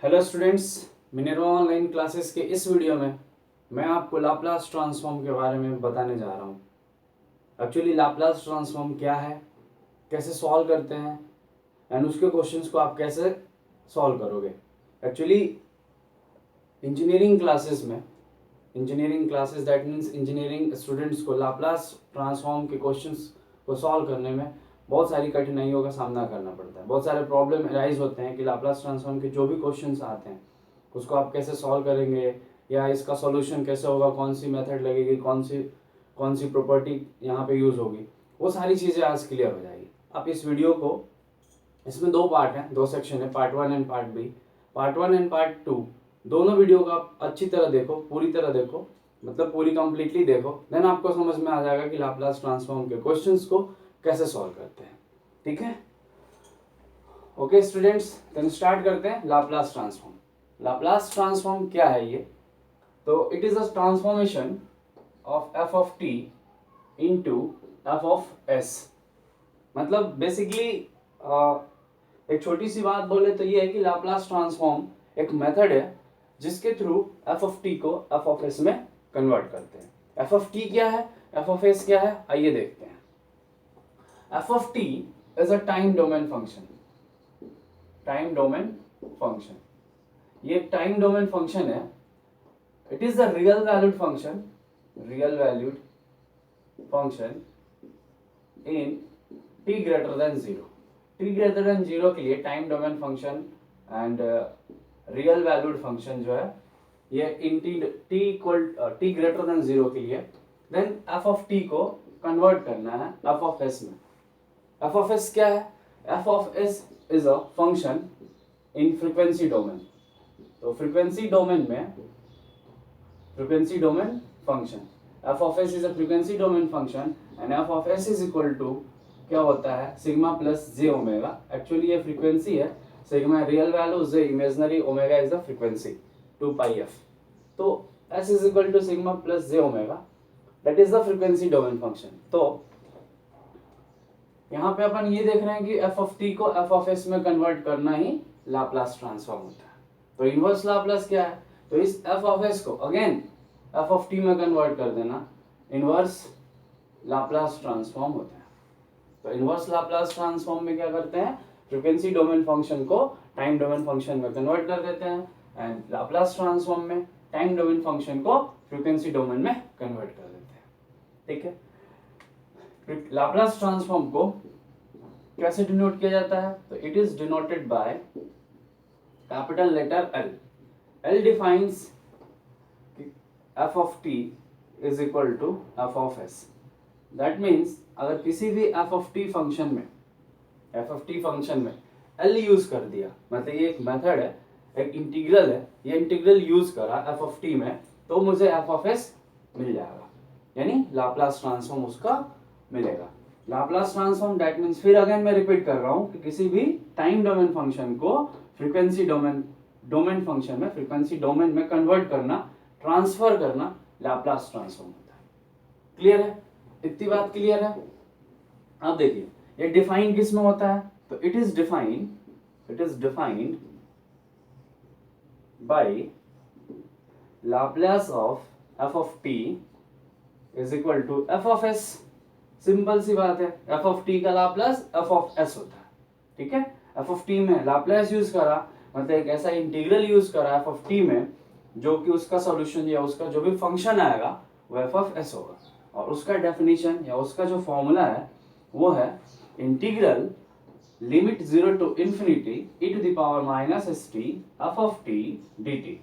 Hello students, Minerva online classes के इस video में मैं आपको लाप्लास ट्रांसफॉर्म के बारे में बताने जा रहा हूँ। एक्चुअली लाप्लास ट्रांसफॉर्म क्या है, कैसे सॉल्व करते हैं एंड उसके क्वेश्चंस को आप कैसे सॉल्व करोगे। Actually engineering classes that means engineering students को लाप्लास ट्रांसफॉर्म के क्वेश्चंस को सॉल्व करने में बहुत सारी कठिनाइयों का सामना करना पड़ता है। बहुत सारे प्रॉब्लम अराइज होते हैं कि लाप्लास ट्रांसफॉर्म के जो भी क्वेश्चंस आते हैं उसको आप कैसे सॉल्व करेंगे या इसका सॉल्यूशन कैसे होगा, कौन सी मेथड लगेगी, कौन सी प्रॉपर्टी यहाँ पे यूज़ होगी, वो सारी चीज़ें आज क्लियर हो जाएगी। आप इस वीडियो को, इसमें दो पार्ट हैं, दो सेक्शन है, part 1 and part B. Part 1 and part 2 दोनों वीडियो को आप अच्छी तरह देखो, पूरी तरह देखो, मतलब पूरी कंप्लीटली देखो, देन आपको समझ में आ जाएगा कि लाप्लास ट्रांसफॉर्म के क्वेश्चंस को कैसे सॉल्व करते हैं। ठीक है, ओके स्टूडेंट्स, देन स्टार्ट करते हैं। लाप्लास ट्रांसफॉर्म क्या है ये? तो it is a transformation of F of T into F of S. मतलब बेसिकली एक छोटी सी बात बोले तो ये है कि लाप्लास ट्रांसफॉर्म एक मेथड है जिसके थ्रू एफ ऑफ टी को एफ ऑफ एस में कन्वर्ट करते हैं। एफ ऑफ टी क्या है, एफ ऑफ एस क्या है, आइए देखते हैं। F of T is a time domain function. ये एक टाइम डोमेन फंक्शन है। It is a real valued function in t greater than zero. t greater than zero के लिए time domain function and real valued function जो है ये इन t greater than zero के लिए देन f ऑफ t को convert करना है f ऑफ s में। f ऑफ s क्या है? f of s is a function in frequency domain. तो frequency domain function f of s is a frequency domain function and f of s is equal to क्या होता है, sigma plus j omega. Actually ये frequency है, sigma real value, j imaginary, omega is the frequency 2 pi f. तो s is equal to sigma plus j omega, that is the frequency domain function. तो यहाँ पे अपन ये देख रहे हैं कि f ऑफ t को f ऑफ s में कन्वर्ट करना ही लाप्लास ट्रांसफॉर्म होता है। तो इनवर्स लाप्लास क्या है? तो इस f ऑफ s को अगेन f ऑफ t में कन्वर्ट कर देना, इनवर्स लाप्लास ट्रांसफॉर्म होता है। तो इनवर्स लाप्लास ट्रांसफॉर्म में क्या करते हैं, फ्रीक्वेंसी डोमेन फंक्शन को टाइम डोमेन फंक्शन में कन्वर्ट कर देते हैं एंड लाप्लास ट्रांसफॉर्म में टाइम डोमेन फंक्शन को फ्रीक्वेंसी डोमेन में कन्वर्ट कर देते हैं। ठीक है, लाप्लास ट्रांसफॉर्म को कैसे डिनोट किया जाता है? तो it is denoted by capital letter L। L defines f of t is equal to f of s। That means अगर किसी भी f ऑफ t फंक्शन में L यूज कर दिया, मतलब ये एक मेथड है, एक इंटीग्रल है, ये इंटीग्रल यूज करा f ऑफ t में, तो मुझे f ऑफ s मिल जाएगा, यानी लाप्लास ट्रांसफॉर्म उसका मिलेगा। लाप्लास ट्रांसफॉर्म दैट मीन्स, फिर अगेन मैं रिपीट कर रहा हूं कि किसी भी टाइम डोमेन फंक्शन को फ्रीक्वेंसी डोमेन फंक्शन में, फ्रीक्वेंसी डोमेन में कन्वर्ट करना, ट्रांसफर करना लाप्लास ट्रांसफॉर्म होता है। क्लियर है? इतनी बात क्लियर है? अब देखिए ये डिफाइन किस में होता है? तो it is defined by Laplace of f of t is equal to f of s। Simple सी बात है, f ऑफ t का लाप्लास f ऑफ s होता है। ठीक है, f ऑफ t में लाप्लास यूज करा, मतलब एक ऐसा इंटीग्रल यूज करा f ऑफ t में जो कि उसका सॉल्यूशन या उसका जो भी फंक्शन आएगा वो f ऑफ s होगा, और उसका डेफिनेशन या उसका जो फॉर्मूला है वो है integral limit 0 to infinity e to the power minus st f of t dt।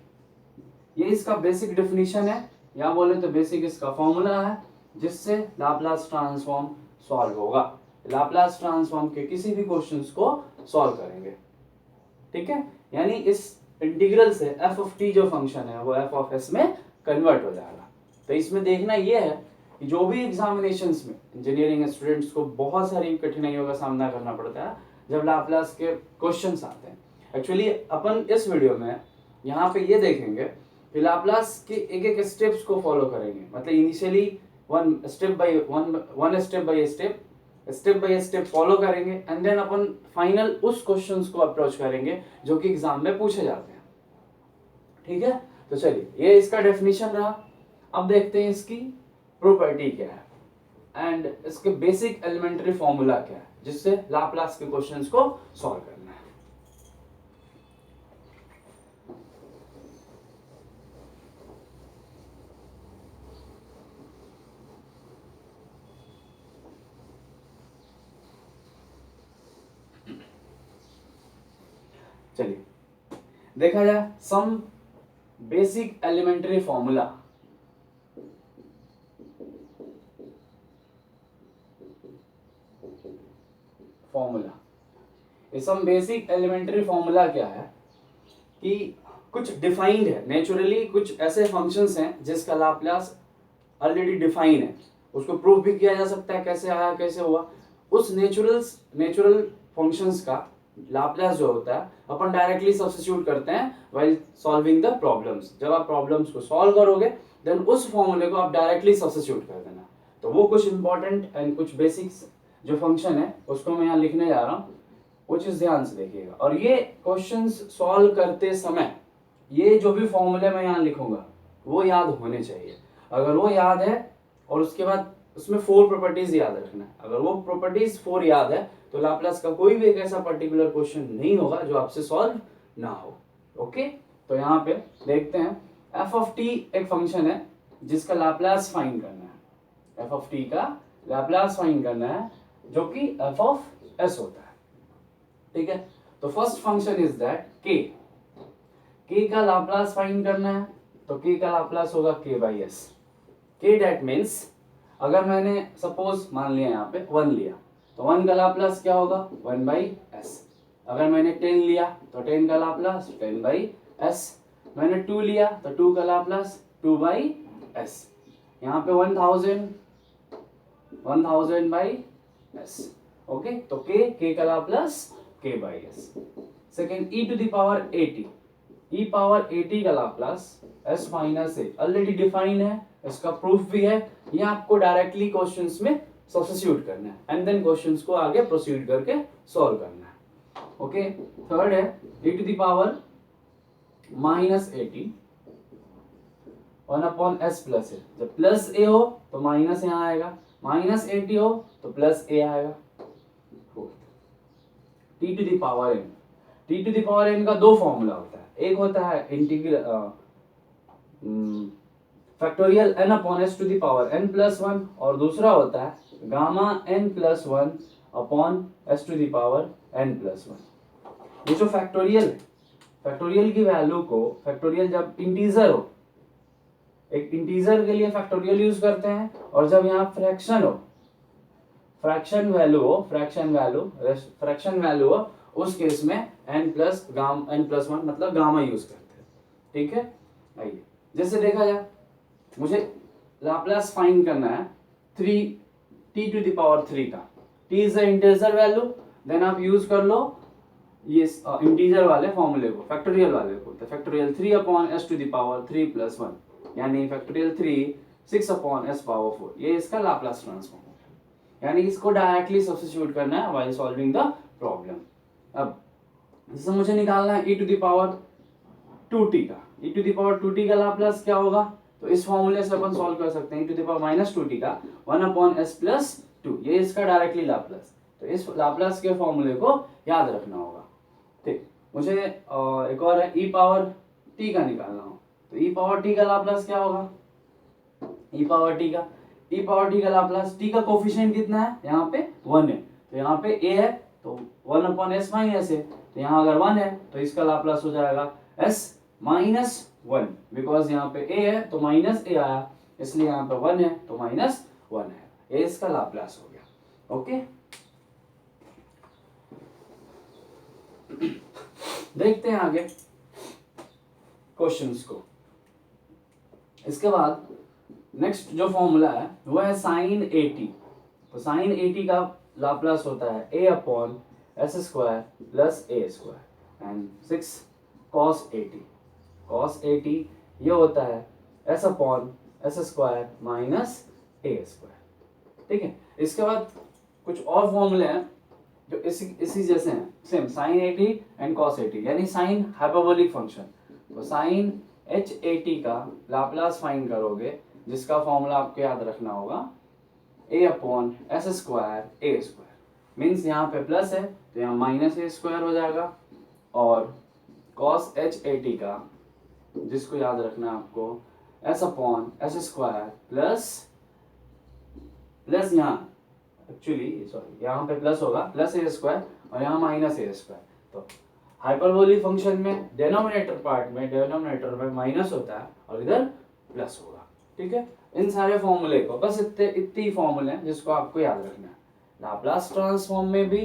ये इसका बेसिक डेफिनेशन है, या बोले तो बेसिक इसका फॉर्मूला है जिससे लाप्लास ट्रांसफॉर्म सॉल्व होगा। लाप्लास ट्रांसफॉर्म के किसी भी क्वेश्चंस को सॉल्व करेंगे। ठीक है, यानी इस इंटीग्रल से f ऑफ t जो फंक्शन है वो f ऑफ s में कन्वर्ट हो जाएगा। तो इसमें देखना ये है कि जो भी एग्जामिनेशंस में इंजीनियरिंग स्टूडेंट्स को बहुत सारी कठिनाइयों का सामना करना पड़ता है जब लाप्लास के क्वेश्चंस आते हैं। एक्चुअली अपन इस वीडियो में यहाँ पे ये देखेंगे कि लाप्लास के एक एक स्टेप्स को फॉलो करेंगे, मतलब initially one step by step follow करेंगे एंड देन अपन फाइनल उस क्वेश्चंस को अप्रोच करेंगे जो कि एग्जाम में पूछे जाते हैं। ठीक है, तो चलिए ये इसका डेफिनेशन रहा। अब देखते हैं इसकी प्रॉपर्टी क्या है एंड इसके बेसिक एलिमेंट्री फॉर्मूला क्या है जिससे लाप्लास के क्वेश्चंस को सॉल्व करना है। चलिए देखा जाए some basic elementary formula. Some basic elementary formula क्या है कि कुछ डिफाइंड है नेचुरली, कुछ ऐसे फंक्शंस हैं जिसका लाप्लास ऑलरेडी डिफाइन है, उसको प्रूव भी किया जा सकता है कैसे आया कैसे हुआ। उस नेचुरल फंक्शंस का लाप्लास जो होता है अपन डायरेक्टली सब्स्टिट्यूट करते हैं व्हाइल सॉल्विंग द प्रॉब्लम्स। जब आप प्रॉब्लम्स को सॉल्व करोगे देन उस फॉर्मूले को आप डायरेक्टली सब्स्टिट्यूट कर देना। तो वो कुछ इंपॉर्टेंट एंड कुछ बेसिक्स जो फंक्शन है उसको मैं यहाँ लिखने जा रहा हूँ, वो चीज ध्यान से देखिएगा। और ये क्वेश्चंस सॉल्व करते समय ये जो भी फॉर्मूले मैं यहाँ लिखूंगा वो याद होने चाहिए। अगर वो याद है और उसके बाद उसमें 4 प्रॉपर्टीज याद रखना है, अगर वो प्रॉपर्टीज 4 याद है तो लाप्लास का कोई भी एक ऐसा पर्टिकुलर क्वेश्चन नहीं होगा जो आपसे सॉल्व ना हो। ओके, तो यहाँ पे देखते हैं एफ ऑफ टी एक फंक्शन है जिसका लाप्लास फाइंड करना है। एफ ऑफ टी का लाप्लास फाइंड करना है जो कि एफ ऑफ एस होता है। ठीक है, तो फर्स्ट फंक्शन इज दैट के का लाप्लास फाइंड करना है, तो के का लाप्लास होगा के बाई एस। के डेट मीन्स अगर मैंने सपोज मान लिया यहाँ पे 1 लिया तो 1 का लाप्लास क्या होगा 1 बाई एस। अगर मैंने 10 लिया तो 10 का लाप्लास 10 बाई एस। मैंने 2 लिया तो 2 का लाप्लास 2 बाई एस। यहाँ पे 1000 बाई एस। ओके, तो के का लाप्लास के by s. Second e to the power 80, e power 80 का Laplace s minus a already define है, इसका प्रूफ भी है। ये आपको डायरेक्टली क्वेश्चंस में सब्स्टिट्यूट करना है एंड देन क्वेश्चंस को आगे प्रोसीड करके सॉल्व करना है। ओके, थर्ड है e to the power minus 80 1 upon s plus a. जब प्लस ए हो तो माइनस यहाँ आएगा, माइनस 80 हो तो प्लस ए आएगा। T to the power n, t to the power n का 2 फॉर्मूला होता है, एक होता है integral factorial n upon s to the power n plus 1 और दूसरा होता है gamma n plus 1 upon s to the power n plus 1। ये जो फैक्टोरियल है, फैक्टोरियल की वैल्यू को, फैक्टोरियल जब इंटीजर हो, एक इंटीजर के लिए फैक्टोरियल यूज करते हैं, और जब यहाँ फ्रैक्शन हो, फ्रैक्शन वैल्यू हो उस केस में n प्लस 1 मतलब गामा यूज करते हैं। ठीक है, आइए जैसे देखा जाए मुझे लाप्लास फाइंड करना है 3 t टू द पावर 3 का। t is the integer value, then आप यूज कर लो ये इंटीजर वाले फॉर्मूले को, फैक्टोरियल वाले को। तो factorial 3 upon s to the power 3 plus 1 यानी फैक्टोरियल 3 6 अपॉन एस पावर 4, ये इसका लाप्लास ट्रांसफॉर्म है। यानी इसको डायरेक्टली सब्स्टिट्यूट करना है व्हाइल सॉल्विंग द प्रॉब्लम। अब जैसे मुझे निकालना है e to the power 2t का, e to the power 2t का लाप्लास क्या होगा, तो इस फॉर्मूले से अपन सॉल्व कर सकते हैं। e to the power minus 2t का 1 अपॉन एस प्लस 2, ये इसका डायरेक्टली लाप्लास। तो इस लाप्लास के फॉर्मूले को याद रखना होगा। ठीक, मुझे एक और है e पावर t का निकालना हो, तो e पावर t का लाप्लास क्या होगा, e पावर t का लाप्लास, t का कोफिशिएंट कितना है, यहाँ पे 1 है, तो यहाँ पे a है तो 1 अपॉन एस माइनस है, तो यहाँ अगर 1 है तो इसका लाप्लास हो जाएगा s माइनस 1, बिकॉज यहाँ पे a है तो माइनस a आया, इसलिए यहाँ पे 1 है तो माइनस 1 है, ये इसका लाप्लास हो गया। ओके, देखते हैं आगे क्वेश्चंस को। इसके बाद नेक्स्ट जो फॉर्मूला है वो है साइन 80। तो साइन 80 का लाप्लास होता है a upon S square plus a square and 6 cos 80। cos 80 ये होता है s upon S square minus a square. ठीक है, इसके बाद कुछ और फॉर्मूले हैं जो इसी जैसे हैं, सेम साइन 80 एंड cos 80, यानी साइन हाइपरबोलिक फंक्शन। तो साइन H80 का लाप्लास फाइंड करोगे, जिसका फॉर्मूला आपको याद रखना होगा a/s² मीन्स यहाँ पे प्लस है तो यहाँ -a² हो जाएगा, और cos H80 का, जिसको याद रखना है आपको s/s² प्लस यहाँ एक्चुअली सॉरी यहाँ पे प्लस होगा +a² और यहाँ -a²। तो हाइपरबोलिक फंक्शन में डिनोमिनेटर में माइनस होता है और इधर प्लस होगा। ठीक है, इन सारे फॉर्मूले को बस इतनी फॉर्मूले हैं जिसको आपको याद रखना है, लाप्लास ट्रांसफॉर्म में भी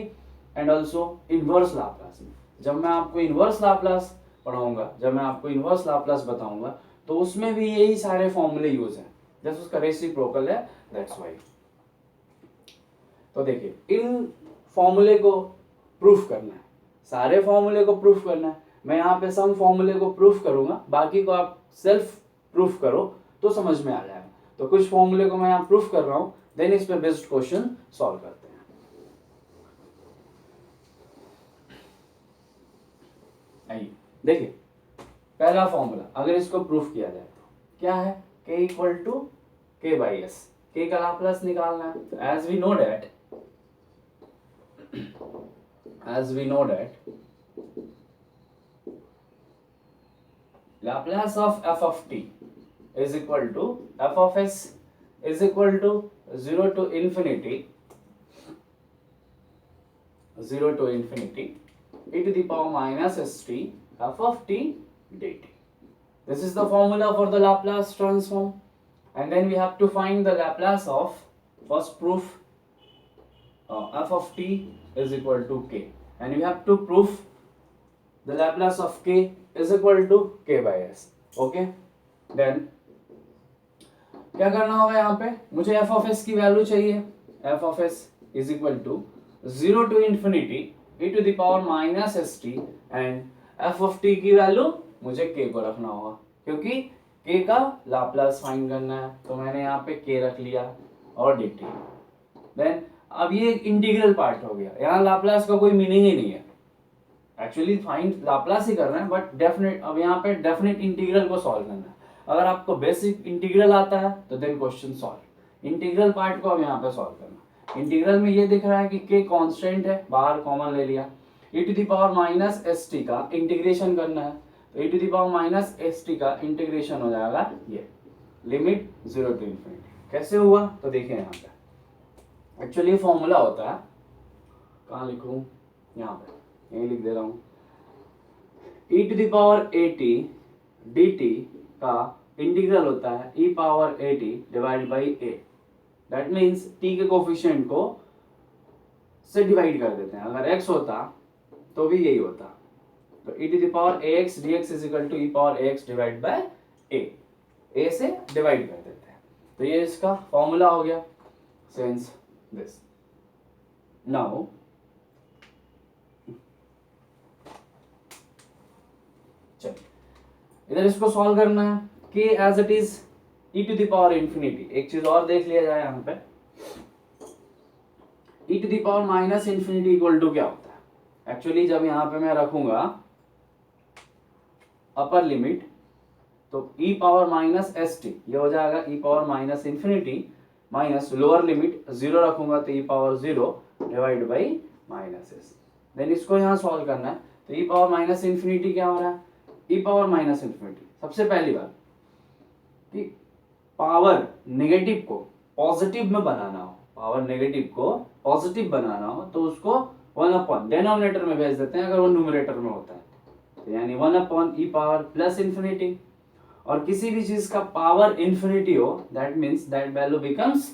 एंड ऑल्सो इनवर्स लाप्लास में। जब मैं आपको इनवर्स लाप्लास पढ़ाऊंगा, जब मैं आपको इनवर्स लाप्लास बताऊंगा, तो उसमें भी यही सारे फॉर्मूले यूज हैं, जैसे उसका रेसिप्रोकल है, दैट्स वाई। तो देखिए, इन फॉर्मूले को प्रूफ करना है, सारे फॉर्मूले को प्रूफ करना है। मैं यहाँ पे सम फॉर्मूले को प्रूफ करूंगा, बाकी को आप सेल्फ प्रूफ करो तो समझ में आ जाएगा। तो कुछ फॉर्मूले को मैं यहाँ प्रूफ कर रहा हूँ, देन इस पे बेस्ड क्वेश्चन सॉल्व करते हैं। आइए देखिए, पहला फॉर्मूला अगर इसको प्रूफ किया जाए तो क्या है, k = k/s। k का लाप्लास निकालना है, तो as we know that Laplace of f of t is equal to f of s is equal to 0 to infinity e to the power minus st f of t dt. This is the formula for the Laplace transform, and then we have to find the Laplace of first proof f of t is equal to k, and we have to prove the Laplace of k is equal to k/s. okay, then क्या करना होगा, यहाँ पे मुझे f of s की value चाहिए, f of s is equal to 0 to infinity e to the power minus st, and f of t की value मुझे k को रखना होगा, क्योंकि k का लाप्लास फाइंड करना है, तो मैंने यहाँ पे k रख लिया और dt। देन अब ये एक इंटीग्रल पार्ट हो गया, यहाँ लाप्लास का कोई मीनिंग ही नहीं है, एक्चुअली फाइंड लाप्लास ही कर रहे हैं, बट डेफिनेट अब यहाँ पे डेफिनेट इंटीग्रल को सॉल्व करना है। अगर आपको बेसिक इंटीग्रल आता है तो then question solve, integral part को अब यहाँ पे सॉल्व करना। इंटीग्रल में ये दिख रहा है कि k कांस्टेंट है, बाहर कॉमन ले लिया, e to the power minus st का इंटीग्रेशन करना है, तो e to the power minus st का इंटीग्रेशन हो जाएगा ये लिमिट 0 to infinity। कैसे हुआ तो देखिए, यहाँ पे एक्चुअली फॉर्मूला होता है, कहाँ लिखूं, यहाँ पे यही लिख दे रहा हूँ, e to the power at dt का इंटीग्रल होता है e power at divide by a। That means t के कोफिशिएंट को से डिवाइड कर देते हैं, अगर x होता तो भी यही होता, तो e to the power ax dx is equal to e power ax divide by a से डिवाइड कर देते हैं। तो ये इसका फॉर्मूला हो गया, सिंस दिस नाउ इधर इसको सॉल्व करना है, k as it is e to the power infinity. एक चीज और देख लिया जाए, यहाँ पे e to the power minus infinity equal to क्या होता है। एक्चुअली जब यहाँ पे मैं रखूंगा अपर लिमिट, तो e पावर माइनस st ये हो जाएगा e power minus infinity minus lower limit 0 रखूंगा तो e power 0 divide by minus s। Then इसको यहाँ सॉल्व करना है, तो e पावर माइनस इंफिनिटी क्या हो रहा है, e पावर माइनस इंफिनिटी। सबसे पहली बात कि पावर नेगेटिव को पॉजिटिव में बनाना हो, पावर नेगेटिव को पॉजिटिव बनाना हो तो उसको 1 डिनोमिनेटर में भेज देते हैं, अगर वो न्यूमरेटर में होता है तो यानी 1 e पावर प्लस इंफिनिटी। और किसी भी चीज का पावर इंफिनिटी हो, that means that value becomes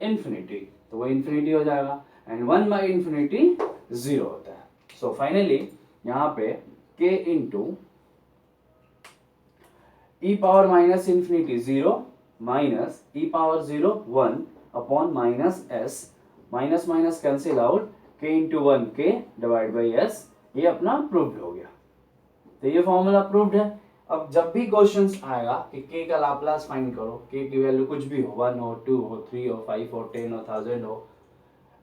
infinity, तो वो इंफिनिटी हो जाएगा, एंड 1 बाई इंफिनिटी 0 होता है। सो फाइनली यहाँ पे k into e power minus infinity 0 minus e power 0 1 upon minus s, minus minus cancel out, k into 1 k divide by s, ये अपना प्रूव्ड हो गया। तो ये फॉर्मूला प्रूव्ड है। अब जब भी क्वेश्चंस आएगा कि k का लाप्लास फाइंड करो, k की वैल्यू कुछ भी हो, 1 हो, 2 हो, 3 हो, 5 हो, 10 हो, 1000 हो,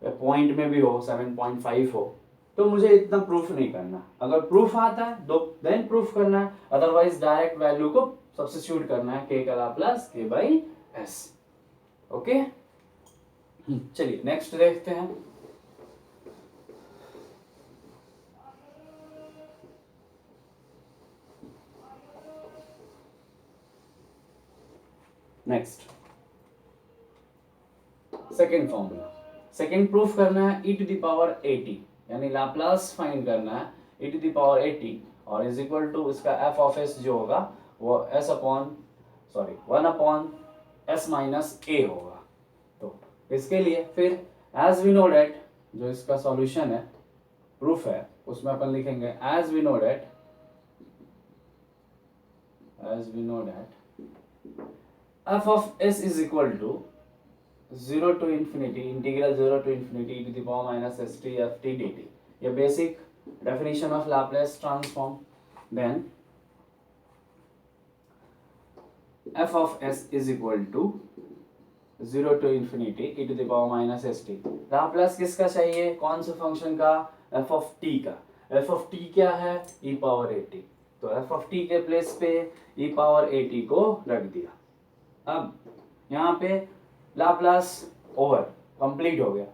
पॉइंट में भी हो, 7.5 हो, तो मुझे इतना प्रूफ नहीं करना। अगर प्रूफ आता है तो देन प्रूफ करना है, अदरवाइज डायरेक्ट वैल्यू को सब्स्टिट्यूट करना है k का Laplace k by s। Okay, चलिए नेक्स्ट देखते हैं। Next second formula, second proof करना है e टू द पावर 80, यानी लाप्लास फाइंड करना है e टू द पावर 80 और इज इक्वल टू इसका f ऑफ s जो होगा वो s upon 1 upon s minus a होगा। तो इसके लिए फिर एज वी नो डेट, जो इसका सॉल्यूशन है प्रूफ है उसमें अपन लिखेंगे as we know that f of s is equal to 0 to infinity integral 0 to infinity e to the power minus st f t dt, ये basic definition of Laplace transform। then f of s is equal to 0 to infinity e to the power minus st। Laplace किसका चाहिए, कौन से function का, f of t का। f of t क्या है, e power 80, तो f of t के प्लेस पे e पावर 80 को रख दिया। अब यहाँ पे लाप्लास ओवर कंप्लीट हो गया,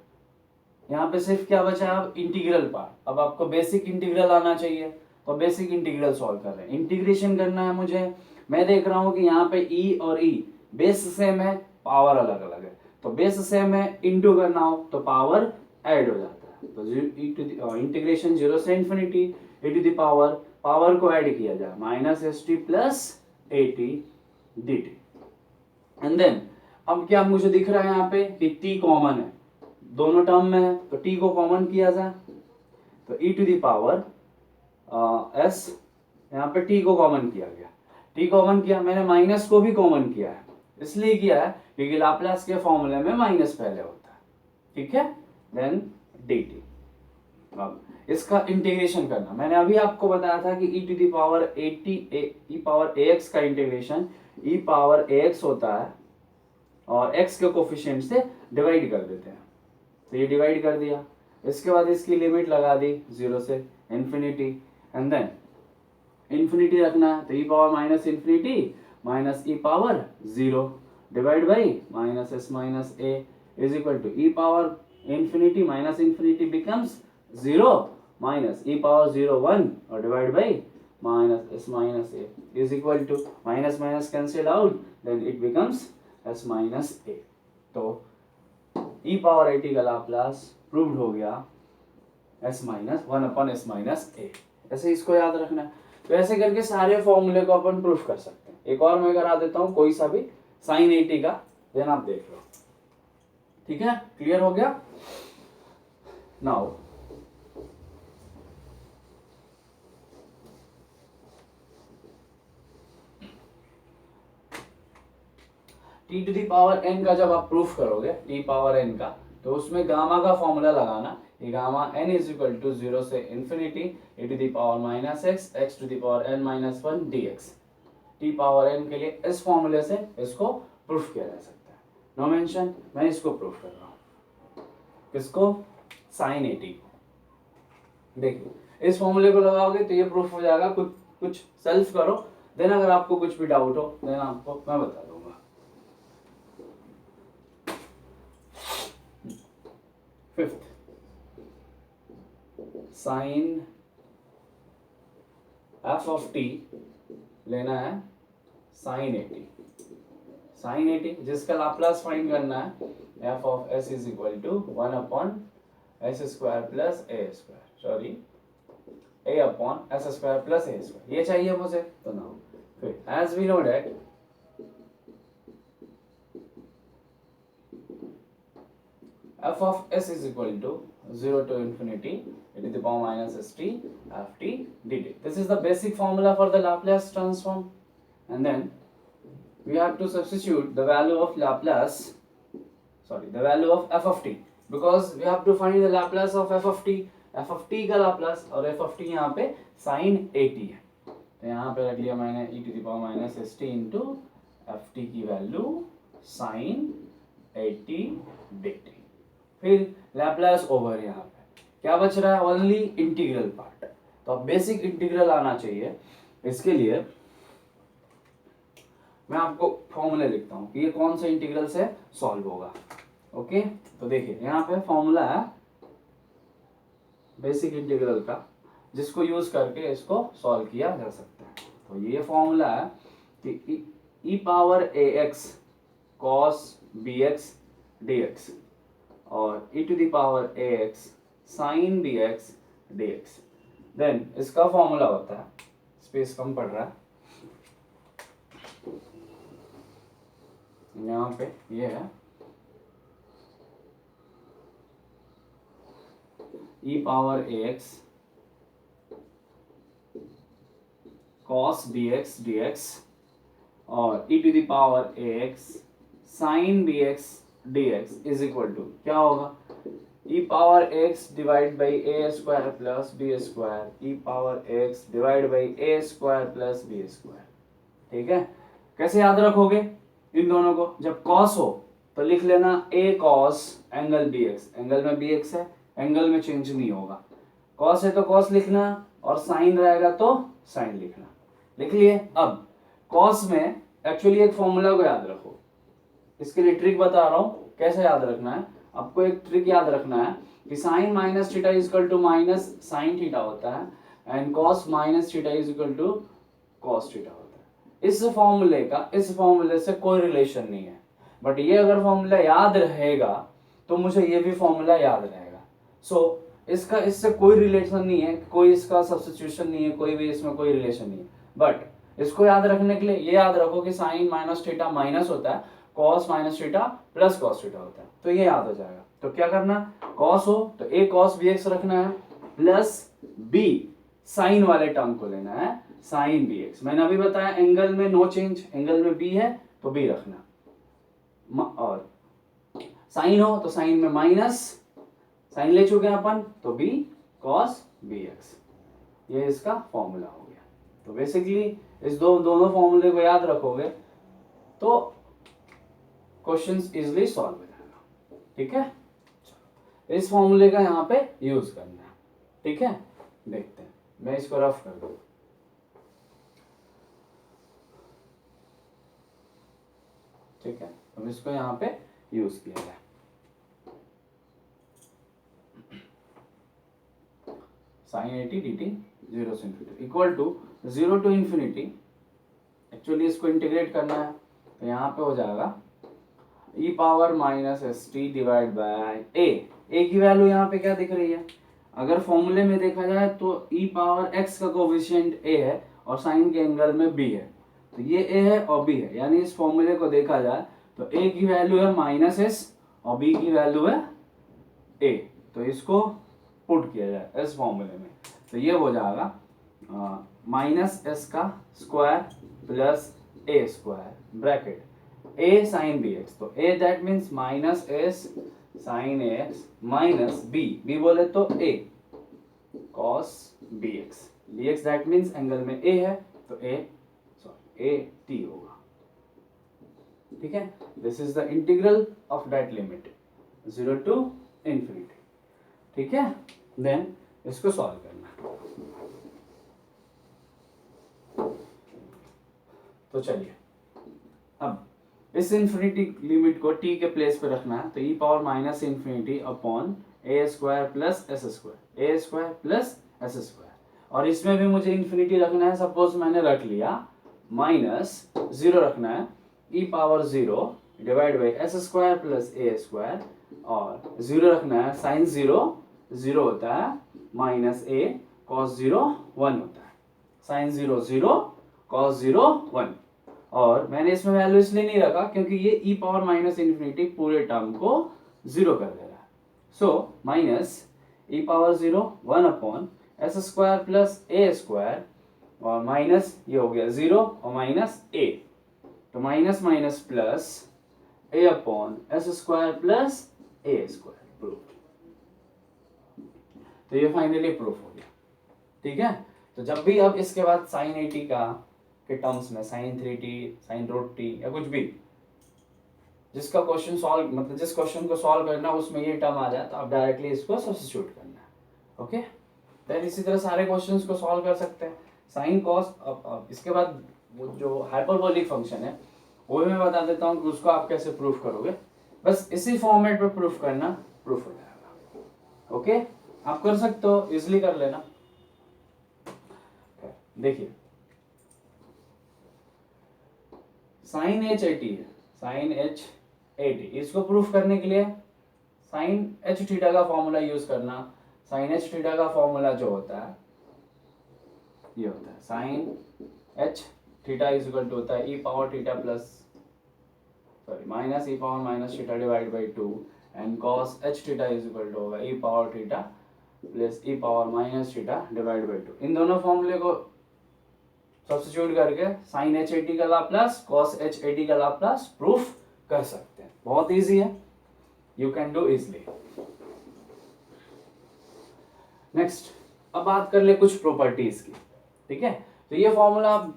यहाँ पे सिर्फ क्या बचा है अब इंटीग्रल पार्ट। अब आपको बेसिक इंटीग्रल आना चाहिए, तो बेसिक इंटीग्रल सॉल्व कर रहे हैं, इंटीग्रेशन करना है मुझे। मैं देख रहा हूँ कि यहाँ पे e और e बेस सेम है, पावर अलग अलग है, तो बेस सेम है, इंटू करना हो तो पावर ऐड हो जाता है। तो इंटीग्रेशन 0 से infinity e to the power को ऐड किया जाए minus s t plus 80 dt। And then अब क्या मुझे दिख रहा है यहाँ पे कि t कॉमन है, दोनों टर्म में है, तो t को कॉमन किया जाए, तो e to the power s, यहाँ पे t को कॉमन किया गया, t कॉमन किया, मैंने माइनस को भी कॉमन किया है, इसलिए किया है क्योंकि लाप्लास के फॉर्मूले में माइनस पहले होता है, ठीक है। देन dt, अब इसका इंटीग्रेशन करना, मैंने अभी आपको बताया था कि e to the power 80 e power ax का इंटीग्रेशन e पावर ax होता है और x के कोफिशिएंट से डिवाइड कर देते हैं, तो ये डिवाइड कर दिया, इसके बाद इसकी लिमिट लगा दी 0 से इन्फिनिटी, एंड देन इन्फिनिटी रखना है, तो e power minus infinity minus e power 0 divide by minus s minus a is equal to e power infinity minus infinity becomes 0 minus e power 0 1 और divide by minus s minus a is equal to minus minus cancelled out, then it becomes s minus a। तो e power 80 का Laplace proved हो गया s minus 1 upon s minus a। ऐसे इसको याद रखना है। तो ऐसे करके सारे फॉर्मूले को अपन प्रूफ कर सकते हैं। एक और मैं करा देता हूँ, कोई सा भी साइन 80 का, देन आप देख लो, ठीक है, क्लियर हो गया। Now t to the power n का जब आप प्रूफ करोगे t पावर n का, तो उसमें गामा का फॉर्मूला लगाना, ये gamma n is equal to 0 से infinity e to the power minus x to the power n minus 1 dx। t power n के लिए इस फॉर्मूले से इसको प्रूफ किया जा सकता है। नो मेंशन, मैं इसको प्रूफ कर रहा हूँ, किसको, साइन 80 को। देखिए इस फॉर्मूले को लगाओगे तो ये प्रूफ हो जाएगा, कुछ सेल्फ करो, देन अगर आपको कुछ भी डाउट हो देन आपको मैं बता दूंगा। Fifth, sine f of t लेना है साइन 80, साइन 80 जिसका लाप्लास फाइंड करना है f of s is equal to 1 upon s square plus a square, sorry a upon s square plus a square, ये चाहिए मुझे। तो नाउ फिर as we know that f of s is equal to 0 to infinity e to the power minus st f t dt. This is the basic formula for the Laplace transform, and then we have to substitute the value of Laplace, the value of f of t, because we have to find the Laplace of f of t। f of t का Laplace और f of t यहाँ पे sin 80 है, तो यहाँ पे रख लिया मैंने e to the power minus st into f t की वैल्यू sin 80 dt। फिर लैप्लास ओवर, यहाँ पे क्या बच रहा है, ओनली इंटीग्रल पार्ट। तो अब बेसिक इंटीग्रल आना चाहिए, इसके लिए मैं आपको फॉर्मूला लिखता हूँ कि ये कौन से इंटीग्रल से सॉल्व होगा। ओके, तो देखिए यहाँ पे फॉर्मूला है बेसिक इंटीग्रल का, जिसको यूज करके इसको सॉल्व किया जा सकता है। तो ये फॉर्मूला है कि e power a x cos b x d x और e to the power a x sine b x d x. Then इसका फॉर्मूला होता है, स्पेस कम पड़ रहा है यहाँ पे, ये है e power a x cos b x d x और e to the power a x sine b x d x is equal to क्या होगा, e power x divide by a square plus b square, e power x divide by a square plus b square. ठीक है, कैसे याद रखोगे इन दोनों को, जब कॉस हो तो लिख लेना a cos angle b x, angle में बी एक्स है, एंगल में चेंज नहीं होगा, कॉस है तो कॉस लिखना और साइन रहेगा तो साइन लिखना, लिख लिए। अब कॉस में एक्चुअली एक फॉर्मूला को याद रखो, इसके लिए ट्रिक बता रहा हूं कैसे याद रखना है। आपको एक ट्रिक याद रखना है कि sine minus theta is equal to minus sine theta होता है and cos minus theta is equal to cos theta होता है। इस फॉर्मूले से कोई रिलेशन नहीं है, बट ये अगर फॉर्मूला याद रहेगा तो मुझे ये भी फॉर्मूला याद रहेगा। सो इसका इससे कोई रिलेशन नहीं है, कोई इसका सब्स्टिट्यूशन नहीं है, कोई भी इसमें कोई रिलेशन नहीं है। बट इसको याद रखने के लिए ये याद रखो कि साइन माइनस थीटा माइनस होता है, cos minus theta plus cos theta होता है, तो ये याद हो जाएगा। तो क्या करना, कॉस हो तो ए कॉस बी एक्स रखना है प्लस बी साइन वाले टर्म को लेना है साइन बी एक्स। मैंने अभी बताया एंगल में नो चेंज, एंगल में बी है तो बी रखना, और साइन हो तो साइन में माइनस, साइन ले चुके हैं अपन तो बी कॉस बी एक्स, ये इसका फॉर्मूला हो गया। तो बेसिकली इस दोनों फॉर्मूले को याद रखोगे तो क्वेश्चंस इजीली सॉल्व हो जाएगा। ठीक है, इस फॉर्मूले का यहाँ पे यूज करना है। ठीक है, देखते हैं, मैं इसको रफ कर दूं। ठीक है, अब इसको यहाँ पे यूज किया जाए। साइन 80 dt 0 से infinity equal to 0 to infinity, actually इसको इंटीग्रेट करना है तो यहाँ पे हो जाएगा e power minus s t divide by a की वैल्यू यहाँ पे क्या दिख रही है, अगर फॉर्मूले में देखा जाए तो ई पावर एक्स का कोफिशिएंट ए है और साइन के एंगल में बी है, तो ये ए है और बी है, यानी इस फॉर्मूले को देखा जाए तो ए की वैल्यू है माइनस एस और बी की वैल्यू है ए, तो इसको पुट किया जाए इस फॉर्मूले में तो ये हो जाएगा माइनस एस का square plus a square bracket a sine b x, तो a that means minus s sine x minus b बोले तो a cos b x that means angle में ए है तो ए टी होगा। ठीक है, this is the integral of that limit 0 to infinity. ठीक है, देन इसको सॉल्व करना। तो चलिए अब इस इन्फिनिटी लिमिट को t के प्लेस पे रखना है, तो e power minus infinity upon a square plus s square, और इसमें भी मुझे इन्फिनिटी रखना है। सपोज मैंने रख लिया माइनस 0 रखना है, e power 0 divide by S square plus a square, और 0 रखना है, साइन 0 होता है माइनस ए कॉस 0 1 होता है, साइन 0 कॉस 0 1, और मैंने इसमें वैल्यू इसलिए नहीं रखा क्योंकि ये e पावर माइनस इन्फिनिटी पूरे टर्म को 0 कर देगा। So minus e power 0 1 upon S square plus a square, और माइनस ये हो गया 0 और माइनस ए, तो minus minus plus a upon S square plus a square, proof. तो ये फाइनली प्रूफ हो गया। ठीक है, तो जब भी अब इसके बाद साइन 80 का के टर्म्स में sign 3t sign root T या कुछ भी जिसका क्वेश्चन सॉल्व, मतलब जिस क्वेश्चन को सॉल्व करना उसमें ये टर्म आ जाए तो आप डायरेक्टली इसको सब्स्टिट्यूट करना है। ओके, देन इसी तरह सारे क्वेश्चंस को सॉल्व कर सकते हैं। साइन कॉस, अब इसके बाद वो जो हाइपरबोलिक फंक्शन है वो भी मैं बता देता हूँ कि उसको आप कैसे प्रूफ करोगे। बस इसी फॉर्मेट में प्रूफ करना, प्रूफ हो जाएगा। ओके, आप कर सकते हो, इजिली कर लेना। देखिए साइन एच एटी है, साइन एच एटी, इसको प्रूफ करने के लिए साइन एच थीटा का फॉर्मूला यूज करना। साइन एच थीटा का फॉर्मूला जो होता है ये होता है sine h theta is equal to होता है e power theta plus sorry minus e power minus theta divide by 2 and cos h theta is equal to होगा e power theta plus e power minus theta divide by 2। इन दोनों फॉर्मूले को substitute करके sign h eighty का Laplace cos H eighty का Laplace proof कर सकते हैं। बहुत इजी है, you can do easily. Next, अब बात कर ले कुछ प्रॉपर्टीज की। ठीक है, तो ये फॉर्मूला आप